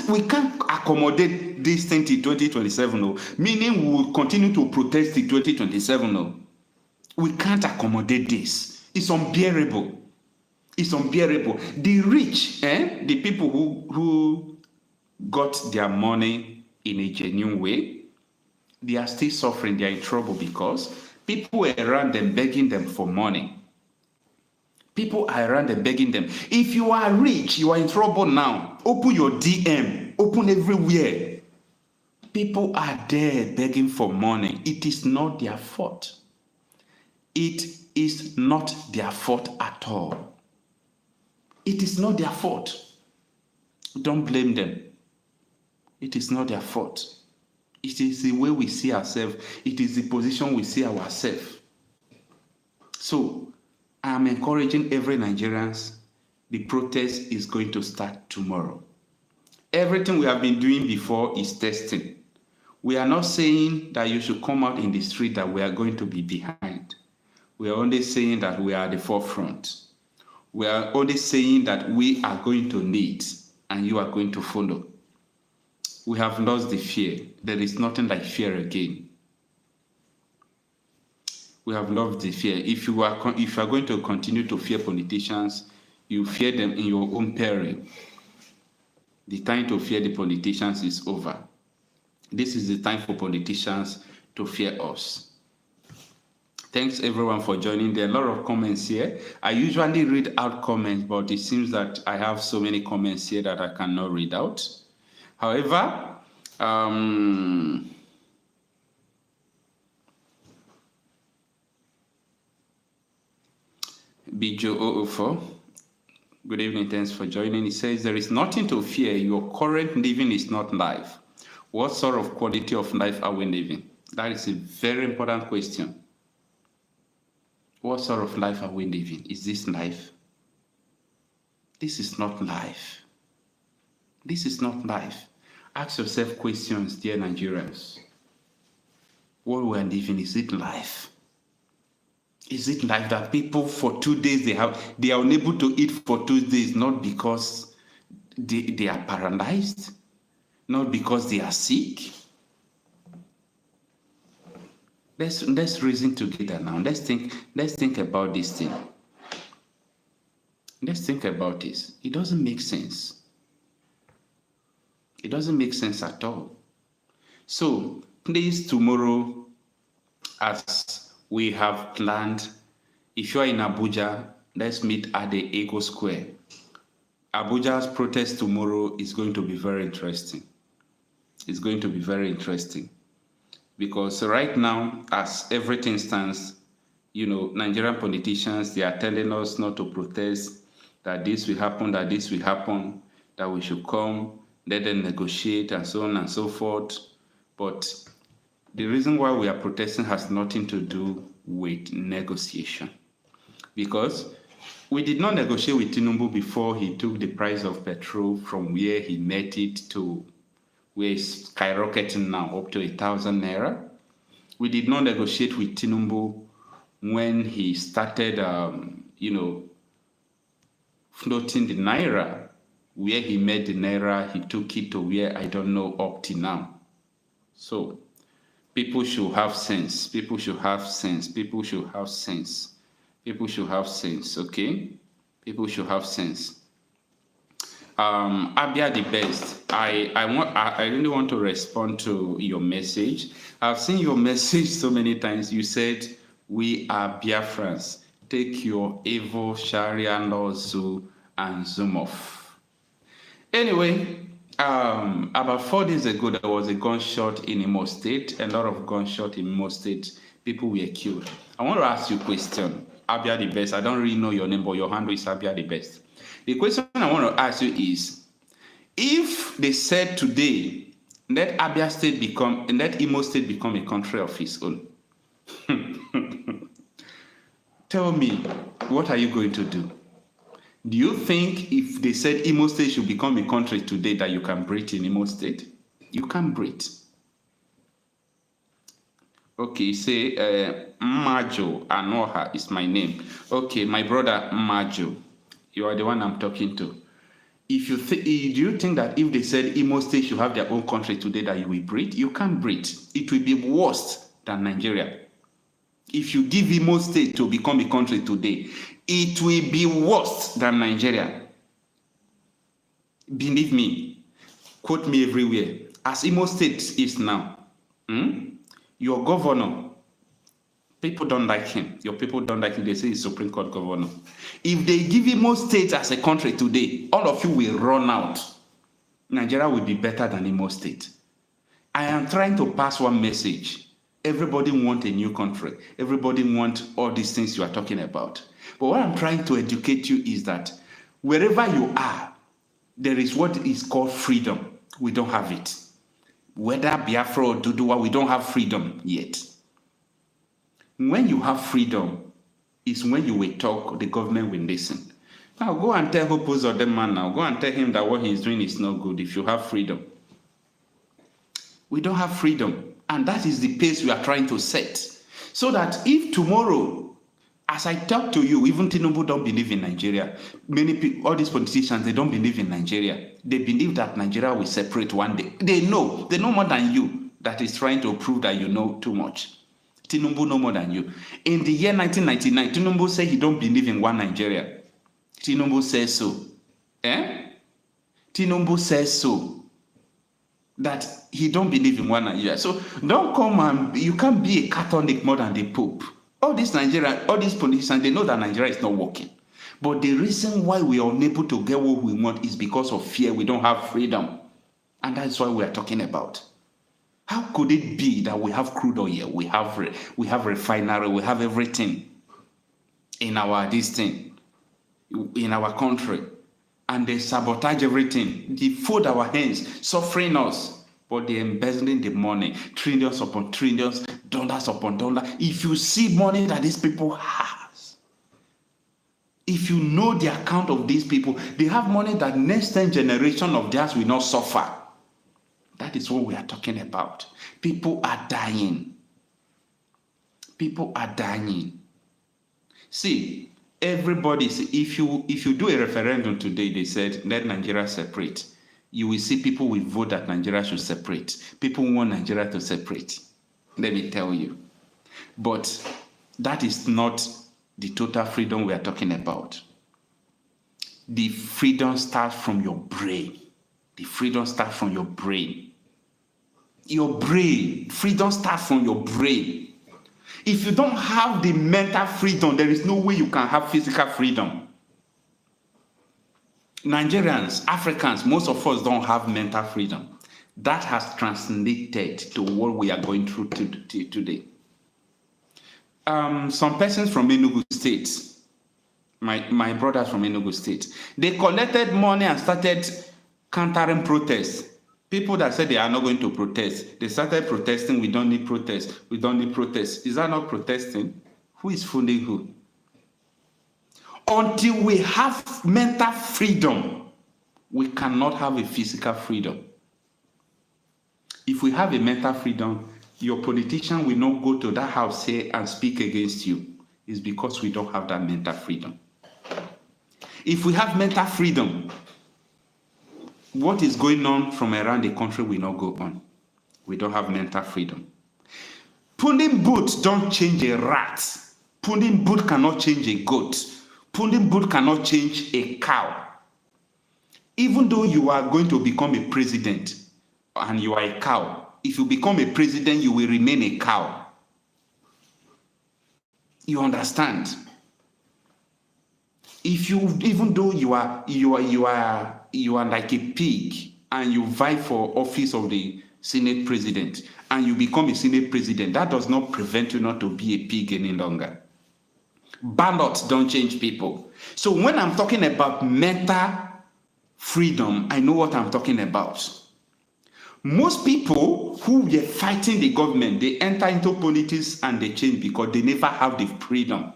accommodate this thing till 2027, no. Meaning we will continue to protest till 2027, no. We can't accommodate this. It's unbearable. It's unbearable. The rich, the people who got their money in a genuine way, they are still suffering. They are in trouble because people are around them begging them for money. People are around them begging them. If you are rich, you are in trouble now. Open your DM. Open everywhere. People are there begging for money. It is not their fault. It is not their fault at all. It is not their fault. Don't blame them. It is not their fault. It is the way we see ourselves. It is the position we see ourselves. So I am encouraging every Nigerian. The protest is going to start tomorrow. Everything we have been doing before is testing. We are not saying that you should come out in the street that we are going to be behind. We are only saying that we are at the forefront. We are only saying that we are going to lead and you are going to follow. We have lost the fear. There is nothing like fear again. We have lost the fear. If you are going to continue to fear politicians, you fear them in your own peril. The time to fear the politicians is over. This is the time for politicians to fear us. Thanks everyone for joining. There are a lot of comments here. I usually read out comments, but it seems that I have so many comments here that I cannot read out. However, Bijo004, good evening, thanks for joining. He says, there is nothing to fear. Your current living is not life. What sort of quality of life are we living? That is a very important question. What sort of life are we living? Is this life? This is not life. This is not life. Ask yourself questions, dear Nigerians. What we are living, is it life? Is it life that people for 2 days they are unable to eat for 2 days, not because they are paralyzed, not because they are sick? Let's reason together now. Let's think about this thing. Let's think about this. It doesn't make sense. It doesn't make sense at all. So please, tomorrow, as we have planned, if you are in Abuja, let's meet at the Ego Square. Abuja's protest tomorrow is going to be very interesting. It's going to be very interesting. Because right now, as everything stands, Nigerian politicians, they are telling us not to protest, that this will happen, that this will happen, that we should come, let them negotiate, and so on and so forth. But the reason why we are protesting has nothing to do with negotiation. Because we did not negotiate with Tinubu before he took the price of petrol from where he met it to where it's skyrocketing now, up to 1,000 naira. We did not negotiate with Tinubu when he started, floating the naira. Where he made the naira, he took it to where I don't know up to now. So people should have sense. People should have sense. People should have sense. People should have sense. Okay? People should have sense. Abia the best. I really want to respond to your message. I've seen your message so many times. You said, we are Biafrans. Take your evil Sharia laws and zoom off. Anyway, about 4 days ago, there was a gunshot in Imo State. A lot of gunshot in Imo State. People were killed. I want to ask you a question. Abia the best. I don't really know your name, but your handle is Abia the best. The question I want to ask you is, if they said today, let Imo State become a country of its own, tell me, what are you going to do? Do you think if they said Imo State should become a country today that you can breathe in Imo State? You can't breathe. Okay, say Majo Anoha is my name. Okay, my brother Majo. You are the one I'm talking to. If you do you think that if they said Imo State should have their own country today that you will breathe? You can't breathe. It will be worse than Nigeria. If you give Imo State to become a country today, it will be worse than Nigeria. Believe me, quote me everywhere. As Imo State is now, your governor, people don't like him. Your people don't like him. They say he's Supreme Court governor. If they give Imo State as a country today, all of you will run out. Nigeria will be better than Imo State. I am trying to pass one message. Everybody wants a new country. Everybody wants all these things you are talking about. But what I'm trying to educate you is that wherever you are, there is what is called freedom. We don't have it. Whether Biafra or Duduwa, we don't have freedom yet. When you have freedom, is when you will talk, the government will listen. Now go and tell Hopo's or the man now. Go and tell him that what he's doing is not good if you have freedom. We don't have freedom. And that is the pace we are trying to set. So that if tomorrow, as I talk to you, even Tinubu don't believe in Nigeria. Many people, all these politicians, they don't believe in Nigeria. They believe that Nigeria will separate one day. They know more than you that is trying to prove that you know too much. Tinubu know more than you. In the year 1999, Tinubu said he don't believe in one Nigeria. Tinubu says so. Tinubu says so. that he don't believe in one Nigeria. So don't come and you can't be a Catholic more than the Pope. All these politicians, they know that Nigeria is not working. But the reason why we are unable to get what we want is because of fear. We don't have freedom. And that's why we are talking about. How could it be that we have crude oil, we have refinery, we have everything in our in our country, and they sabotage everything. They fold our hands, suffering us, but they're embezzling the money, trillions upon trillions, dollars upon dollars. If you see money that these people have, if you know the account of these people, they have money that next 10 generation of theirs will not suffer. That is what we are talking about. People are dying. People are dying. See, everybody, if you do a referendum today, they said, let Nigeria separate. You will see people will vote that Nigeria should separate. People want Nigeria to separate. Let me tell you. But that is not the total freedom we are talking about. The freedom starts from your brain. The freedom starts from your brain. Your brain. Freedom starts from your brain. If you don't have the mental freedom, there is no way you can have physical freedom. Nigerians, Africans, most of us don't have mental freedom. That has translated to what we are going through today. Some persons from Enugu State, my brothers from Enugu State, they collected money and started countering protests. People that said they are not going to protest, they started protesting. We don't need protests. We don't need protests. Is that not protesting? Who is fooling who? Until we have mental freedom, we cannot have a physical freedom. If we have a mental freedom, your politician will not go to that house here and speak against you. It's because we don't have that mental freedom. If we have mental freedom, what is going on from around the country will not go on. We don't have mental freedom. Pulling boot don't change a rat. Pulling boot cannot change a goat. Pulling boot cannot change a cow. Even though you are going to become a president and you are a cow, if you become a president, you will remain a cow. You understand? If you, even though you are like a pig and you vie for office of the Senate president and you become a Senate president, that does not prevent you not to be a pig any longer. Ballots don't change people. So when I'm talking about mental freedom, I know what I'm talking about. Most people who were fighting the government, they enter into politics and they change because they never have the freedom.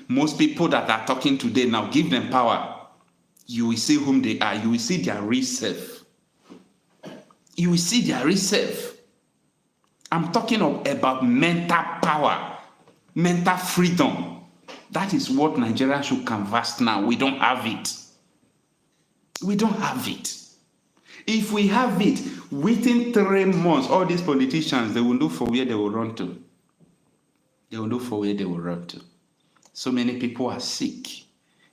Most people that are talking today now, give them power. You will see whom they are. You will see their real self. You will see their real self. I'm talking about mental power, mental freedom. That is what Nigeria should canvass now. We don't have it. We don't have it. If we have it, within 3 months, all these politicians, they will look for where they will run to. They will look for where they will run to. So many people are sick.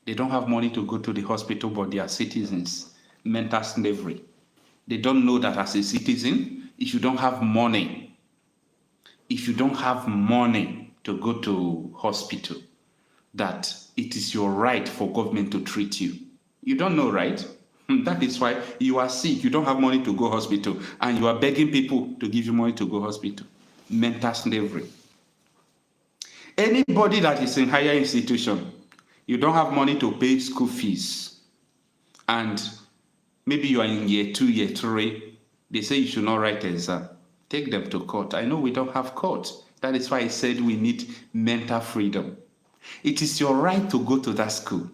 They don't have money to go to the hospital, but they are citizens. Mental slavery. They don't know that as a citizen, if you don't have money, to go to hospital, that it is your right for government to treat you. You don't know, right? That is why you are sick. You don't have money to go hospital, and you are begging people to give you money to go hospital. Mental slavery. Anybody that is in higher institution, you don't have money to pay school fees, and maybe you are in year 2, year 3, they say you should not write exam. Take them to court. I know we don't have court. That is why I said we need mental freedom. It is your right to go to that school,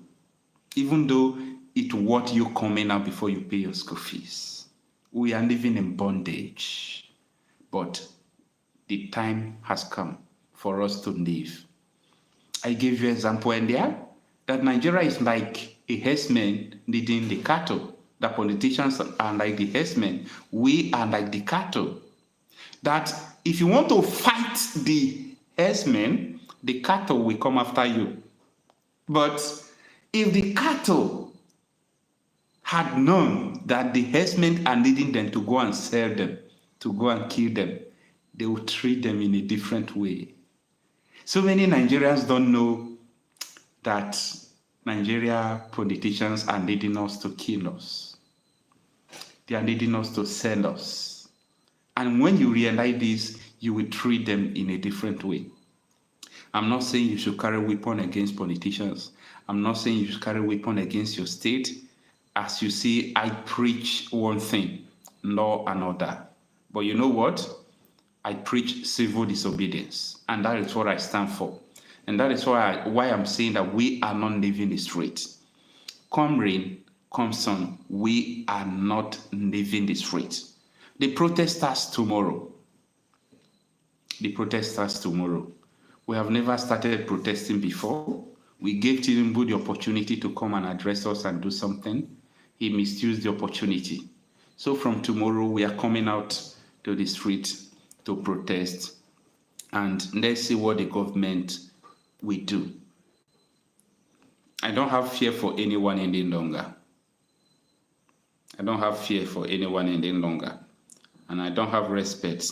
even though it worth you coming out before you pay your school fees. We are living in bondage, but the time has come for us to live. I gave you an example earlier that Nigeria is like a herdsman leading the cattle. The politicians are like the herdsmen. We are like the cattle. That if you want to fight the herdsmen, the cattle will come after you. But if the cattle had known that the herdsmen are needing them to go and sell them, to go and kill them, they would treat them in a different way. So many Nigerians don't know that Nigeria politicians are needing us to kill us. They are needing us to sell us. And when you realize this, you will treat them in a different way. I'm not saying you should carry weapon against politicians. I'm not saying you should carry weapon against your state. As you see, I preach one thing, law and order. But you know what? I preach civil disobedience, and that is what I stand for. And that is why I'm saying that we are not leaving the street. Come rain, come sun, we are not leaving the street. The protest starts tomorrow. The protest starts tomorrow. We have never started protesting before. We gave Tinubu the opportunity to come and address us and do something. He misused the opportunity. So from tomorrow, we are coming out to the street to protest. And let's see what the government will do. I don't have fear for anyone any longer. I don't have fear for anyone any longer. And I don't have respect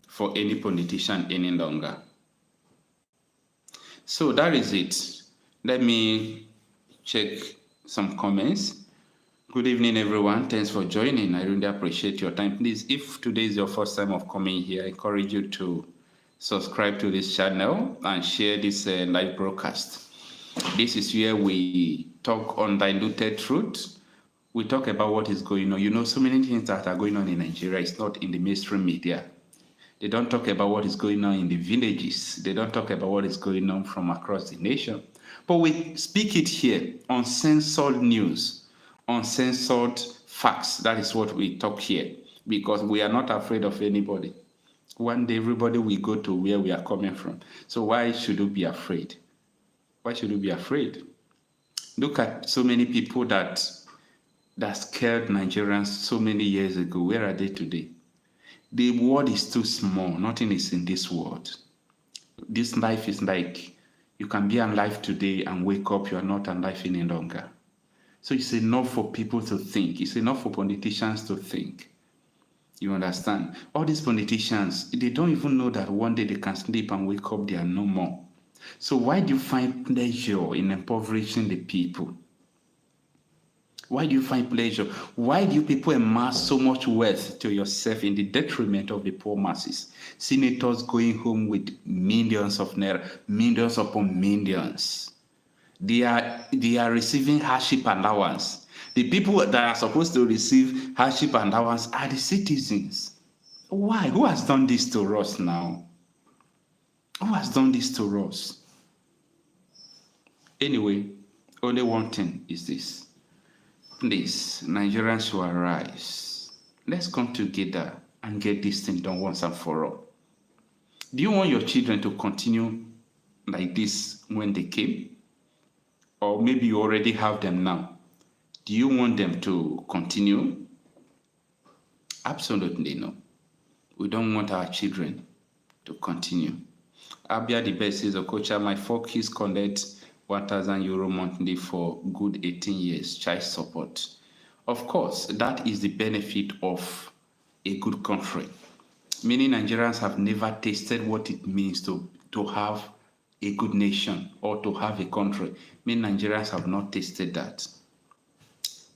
for any politician any longer. So that is it. Let me check some comments. Good evening, everyone. Thanks for joining. I really appreciate your time. Please, if today is your first time of coming here, I encourage you to subscribe to this channel and share this live broadcast. This is where we talk undiluted truth. We talk about what is going on. You know, so many things that are going on in Nigeria. It's not in the mainstream media. They don't talk about what is going on in the villages. They don't talk about what is going on from across the nation. But we speak it here, uncensored news, uncensored facts. That is what we talk here, because we are not afraid of anybody. One day, everybody will go to where we are coming from. So why should we be afraid? Why should we be afraid? Look at so many people that scared Nigerians so many years ago. Where are they today? The world is too small. Nothing is in this world. This life is like, you can be alive today and wake up, you are not alive any longer. So it's enough for people to think. It's enough for politicians to think. You understand? All these politicians, they don't even know that one day they can sleep and wake up, they are no more. So why do you find pleasure in impoverishing the people? Why do you find pleasure? Why do you people amass so much wealth to yourself in the detriment of the poor masses? Senators going home with millions of naira, millions upon millions. They are receiving hardship allowance. The people that are supposed to receive hardship allowance are the citizens. Why? Who has done this to us now? Who has done this to us? Anyway, only one thing is this. Please, Nigerians should arise. Let's come together and get this thing done once and for all. Do you want your children to continue like this when they came? Or maybe you already have them now. Do you want them to continue? Absolutely no. We don't want our children to continue. Abia the best says, Okocha, my 4 kids collect €1,000 monthly for good 18 years child support. Of course, that is the benefit of a good country. Many Nigerians have never tasted what it means to have a good nation or to have a country. Many Nigerians have not tasted that.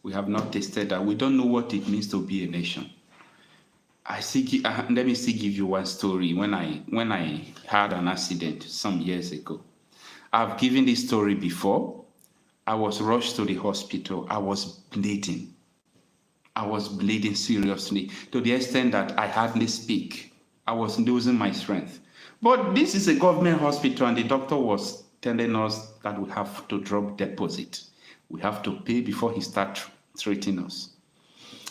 We have not tasted that. We don't know what it means to be a nation. Let me still give you one story. When I had an accident some years ago, I've given this story before. I was rushed to the hospital. I was bleeding. I was bleeding seriously to the extent that I hardly speak. I was losing my strength. But this is a government hospital, and the doctor was telling us that we have to drop deposit. We have to pay before he starts treating us.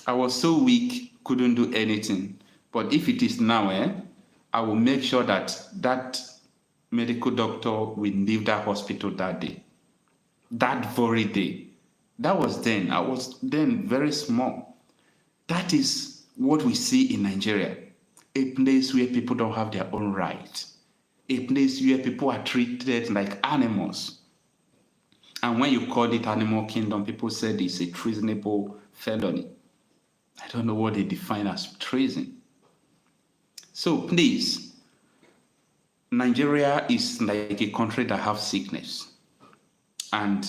I was so weak, couldn't do anything. But if it is now, I will make sure that medical doctor will leave that hospital that day. That very day. That was then. I was then very small. That is what we see in Nigeria. A place where people don't have their own rights. A place where people are treated like animals. And when you call it animal kingdom, people said it's a treasonable felony. I don't know what they define as treason. So please, Nigeria is like a country that has sickness. And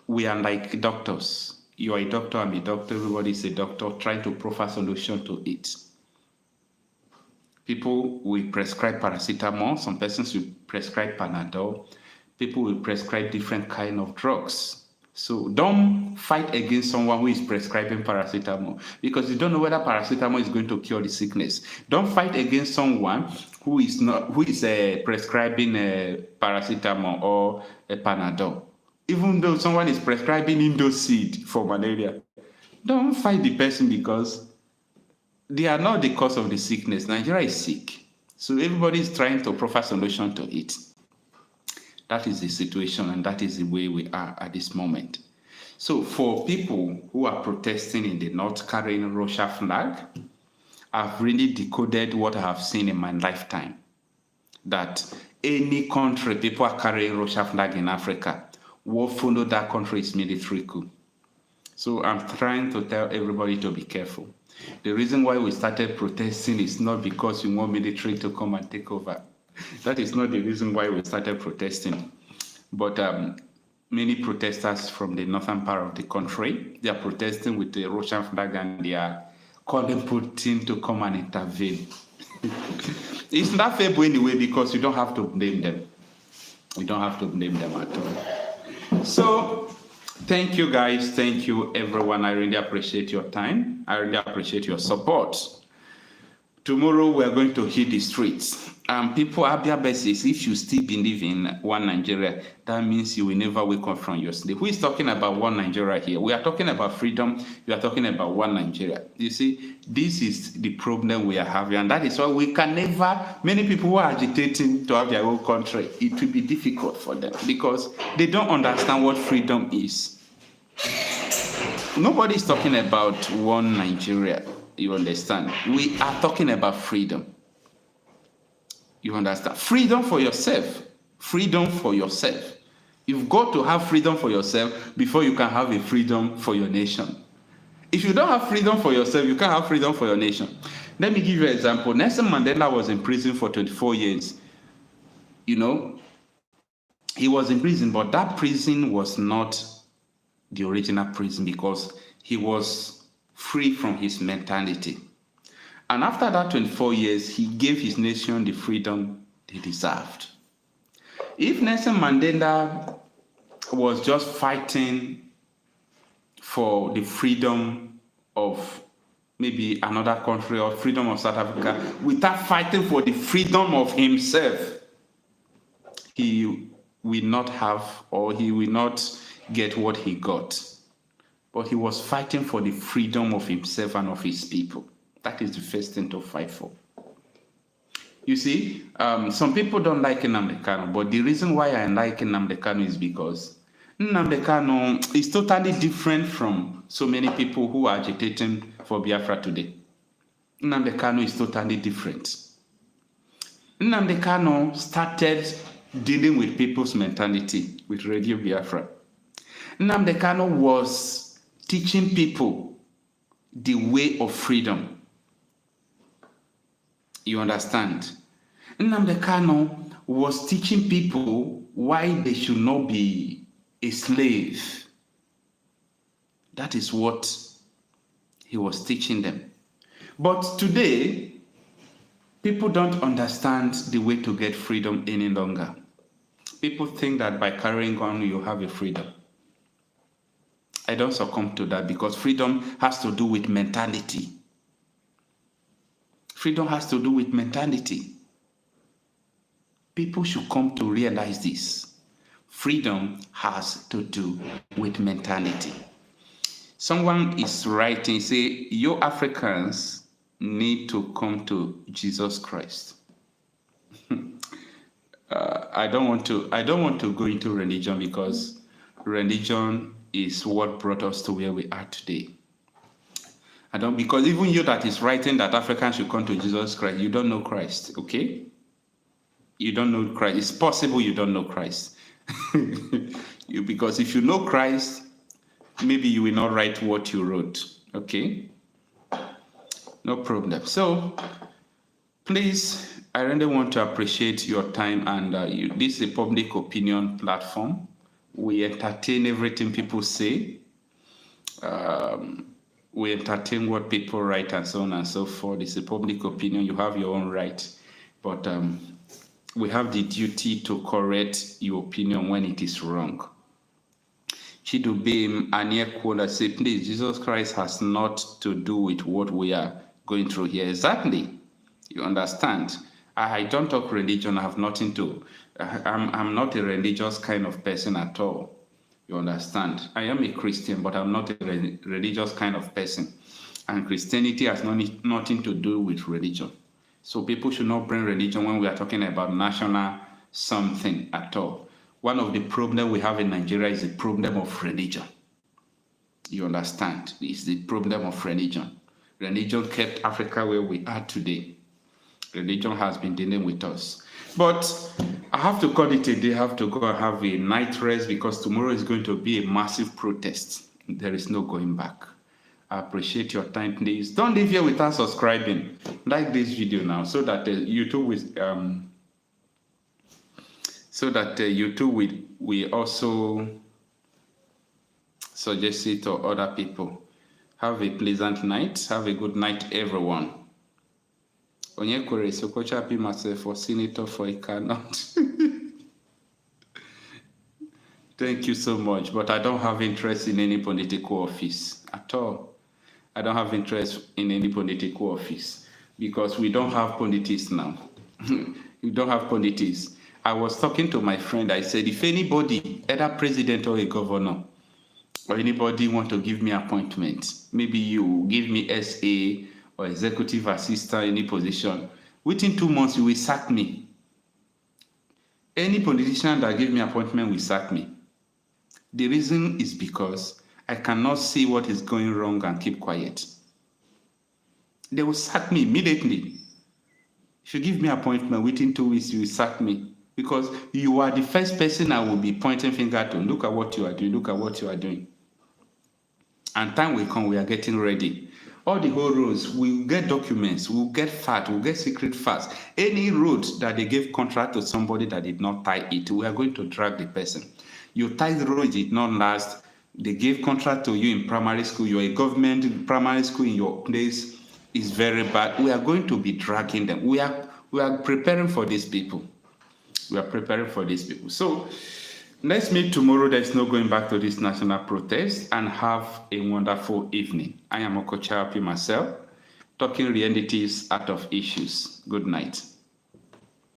we are like doctors. You are a doctor, I'm a doctor, everybody is a doctor, trying to proffer solution to it. People will prescribe paracetamol, some persons will prescribe Panadol, people will prescribe different kind of drugs. So don't fight against someone who is prescribing paracetamol because you don't know whether paracetamol is going to cure the sickness. Don't fight against someone who is prescribing paracetamol or a Panadol. Even though someone is prescribing Indoseed for malaria, don't fight the person because they are not the cause of the sickness. Nigeria is sick. So everybody is trying to proffer solution to it. That is the situation and that is the way we are at this moment. So for people who are protesting in the north carrying Russia flag, I've really decoded what I have seen in my lifetime. That any country people are carrying Russia flag in Africa, what follow that country is military coup. So I'm trying to tell everybody to be careful. The reason why we started protesting is not because we want military to come and take over. That is not the reason why we started protesting. But many protesters from the northern part of the country, they are protesting with the Russian flag and they are calling Putin to come and intervene. It's not fair anyway because you don't have to blame them. You don't have to blame them at all. So thank you guys. Thank you everyone. I really appreciate your time. I really appreciate your support. Tomorrow we are going to hit the streets. People Abia basis, if you still believe in one Nigeria, that means you will never wake up from your sleep. Who is talking about one Nigeria here? We are talking about freedom. We are talking about one Nigeria. You see, this is the problem we are having, and that is why we can never, many people who are agitating to have their own country, it will be difficult for them because they don't understand what freedom is. Nobody is talking about one Nigeria. You understand? We are talking about freedom. You understand? Freedom for yourself. Freedom for yourself. You've got to have freedom for yourself before you can have a freedom for your nation. If you don't have freedom for yourself, you can't have freedom for your nation. Let me give you an example. Nelson Mandela was in prison for 24 years. You know, he was in prison, but that prison was not the original prison because he was free from his mentality. And after that 24 years, he gave his nation the freedom they deserved. If Nelson Mandela was just fighting for the freedom of maybe another country or freedom of South Africa, without fighting for the freedom of himself, he will not have or he will not get what he got. But he was fighting for the freedom of himself and of his people. That is the first thing to fight for. You see, some people don't like Nnamdi Kanu, but the reason why I like Nnamdi Kanu is because Nnamdi Kanu is totally different from so many people who are agitating for Biafra today. Nnamdi Kanu is totally different. Nnamdi Kanu started dealing with people's mentality with Radio Biafra. Nnamdi Kanu was teaching people the way of freedom. You understand? Nnamdi Kanu was teaching people why they should not be a slave. That is what he was teaching them. But today, people don't understand the way to get freedom any longer. People think that by carrying on, you have a freedom. I don't succumb to that because freedom has to do with mentality. Freedom has to do with mentality. People should come to realize this. Freedom has to do with mentality. Someone is writing, say, you Africans need to come to Jesus Christ. I don't want to go into religion because religion is what brought us to where we are today. Because even you that is writing that Africans should come to Jesus Christ, you don't know Christ, okay? You don't know Christ. It's possible you don't know Christ. Because if you know Christ, maybe you will not write what you wrote. Okay? No problem. So, please, I really want to appreciate your time, and this is a public opinion platform. We entertain everything people say. We entertain what people write and so on and so forth. It's a public opinion. You have your own right. But we have the duty to correct your opinion when it is wrong. Chidubim Anyekola say, please, Jesus Christ has not to do with what we are going through here. Exactly. You understand? I don't talk religion. I have nothing to. I'm not a religious kind of person at all. You understand? I am a Christian, but I'm not a religious kind of person. And Christianity has nothing to do with religion. So people should not bring religion when we are talking about national something at all. One of the problems we have in Nigeria is the problem of religion. You understand? It's the problem of religion. Religion kept Africa where we are today. Religion has been dealing with us. But I have to call it a day. I have to go and have a night rest because tomorrow is going to be a massive protest. There is no going back. I appreciate your time, please. Don't leave here without subscribing. Like this video now so that YouTube will also suggest it to other people. Have a pleasant night. Have a good night, everyone. Onyekure is Okocha happy myself for senator for a Kano. Thank you so much, but I don't have interest in any political office at all. I don't have interest in any political office because we don't have politics now. We don't have politics. I was talking to my friend. I said, if anybody, either president or a governor, or anybody want to give me appointment, maybe you give me SA or executive assistant, any position, within 2 months you will sack me. Any politician that give me appointment will sack me. The reason is because I cannot see what is going wrong and keep quiet. They will sack me immediately. If you give me appointment within 2 weeks, you will sack me because you are the first person I will be pointing finger to. Look at what you are doing. Look at what you are doing. And time will come. We are getting ready. All the whole roads, we'll get documents, we'll get facts, we'll get secret facts. Any road that they gave contract to somebody that did not tie it, we are going to drag the person. You tie the road, it did not last. They gave contract to you in primary school. You're a government primary school in your place is very bad. We are going to be dragging them. We are preparing for these people. We are preparing for these people. So let's meet tomorrow. There's no going back to this national protest, and have a wonderful evening. I am Okocha Marcel, talking realities out of issues. Good night.